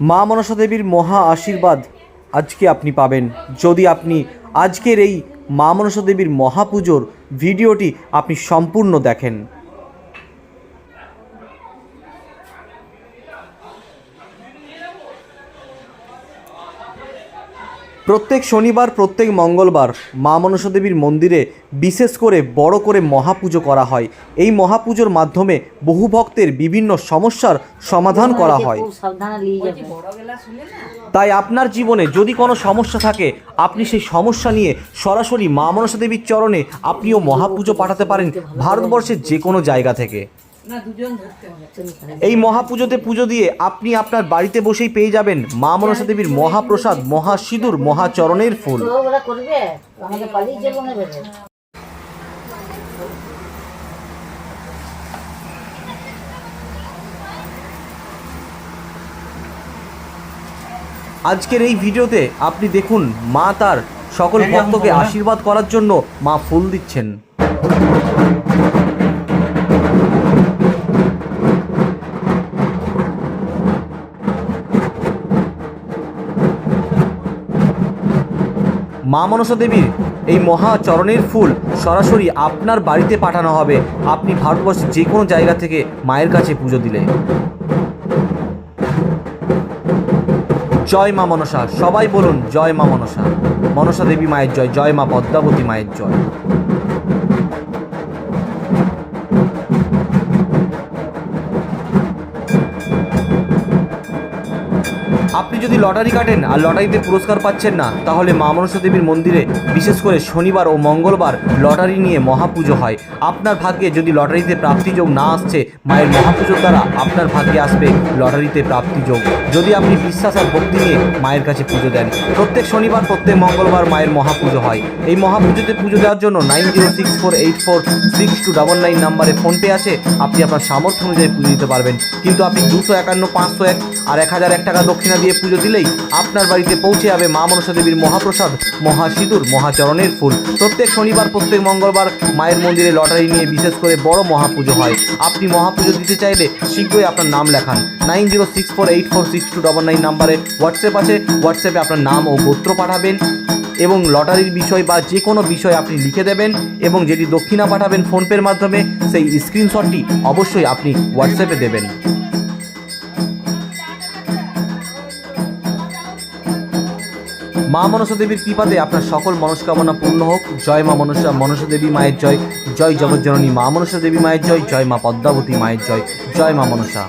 মা মনসা দেবীর মহা আশীর্বাদ আজকে আপনি পাবেন যদি আপনি আজকের এই মা মনসা দেবীর মহাপুজোর ভিডিওটি আপনি সম্পূর্ণ দেখেন। প্রত্যেক শনিবার প্রত্যেক মঙ্গলবার মা মনসা দেবীর মন্দিরে বিশেষ করে বড় করে মহাপুজো করা হয়। এই মহাপুজোর মাধ্যমে বহু ভক্তের বিভিন্ন সমস্যার সমাধান করা হয়। তাই আপনার জীবনে যদি কোনো সমস্যা থাকে আপনি সেই সমস্যা নিয়ে সরাসরি মা মনসা দেবীর চরণে আপনিও মহাপুজো পাঠাতে পারেন ভারতবর্ষের যে কোনো জায়গা থেকে। এই মহাপুজোতে পুজো দিয়ে আপনি আপনার বাড়িতে বসেই পেয়ে যাবেন মা মনসা দেবীর মহাপ্রসাদ, মহাসিঁদুর, মহাচরণের ফুল। আজকের এই ভিডিওতে আপনি দেখুন মা তার সকল ভক্তকে আশীর্বাদ করার জন্য মা ফুল দিচ্ছেন। মা মনসা দেবীর এই মহাচরণের ফুল সরাসরি আপনার বাড়িতে পাঠানো হবে আপনি ভারতবর্ষের যে কোনো জায়গা থেকে মায়ের কাছে পুজো দিলে। জয় মা মনসা, সবাই বলুন জয় মা মনসা। মনসা দেবী মায়ের জয়, জয় মা পদ্মাবতী মায়ের জয়। আপনি যদি লটারি কাটেন আর লটারিতে পুরস্কার পাচ্ছেন না তাহলে মা মনসা দেবীর মন্দিরে বিশেষ করে শনিবার ও মঙ্গলবার লটারি নিয়ে মহাপুজো হয়। আপনার ভাগ্যে যদি লটারিতে প্রাপ্তিযোগ না আসছে মায়ের মহাপুজোর দ্বারা আপনার ভাগ্যে আসবে লটারিতে প্রাপ্তিযোগ, যদি আপনি বিশ্বাস আর ভক্তি নিয়ে মায়ের কাছে পুজো দেন। প্রত্যেক শনিবার প্রত্যেক মঙ্গলবার মায়ের মহাপুজো হয়। এই মহাপুজোতে পুজো দেওয়ার জন্য 9064846299 নাম্বারে ফোনপে আছে, আপনি আপনার সামর্থ্য অনুযায়ী পুজো দিতে পারবেন। কিন্তু আপনি 251, 501 আর 1001 টাকা দক্ষিণা দিয়ে পুজো দিলেই আপনার বাড়িতে পৌঁছে যাবে মা মনসা দেবীর মহাপ্রসাদ, মহাসিঁদুর, মহাচরণের ফুল। প্রত্যেক শনিবার প্রত্যেক মঙ্গলবার মায়ের মন্দিরে লটারি নিয়ে বিশেষ করে বড় মহাপুজো হয়। আপনি মহাপুজো দিতে চাইলে শীঘ্রই আপনার নাম লেখান। 9064846299 নাম্বারে হোয়াটসঅ্যাপ আছে, হোয়াটসঅ্যাপে আপনার নাম ও গোত্র পাঠাবেন এবং লটারির বিষয় বা যে কোনো বিষয় আপনি লিখে দেবেন এবং যেটি দক্ষিণা পাঠাবেন ফোনপের মাধ্যমে সেই স্ক্রিনশটটি অবশ্যই আপনি হোয়াটসঅ্যাপে দেবেন। মা মনসা দেবীর কৃপাতে আপনার সকল মনস্কামনা পূর্ণ হোক। জয় মা মনসা, মনসা দেবী মায়ের জয়, জয় জগৎজননী মা মনসা দেবী মায়ের জয়, জয় মা পদ্মাবতী মায়ের জয়, জয় মা মনসা।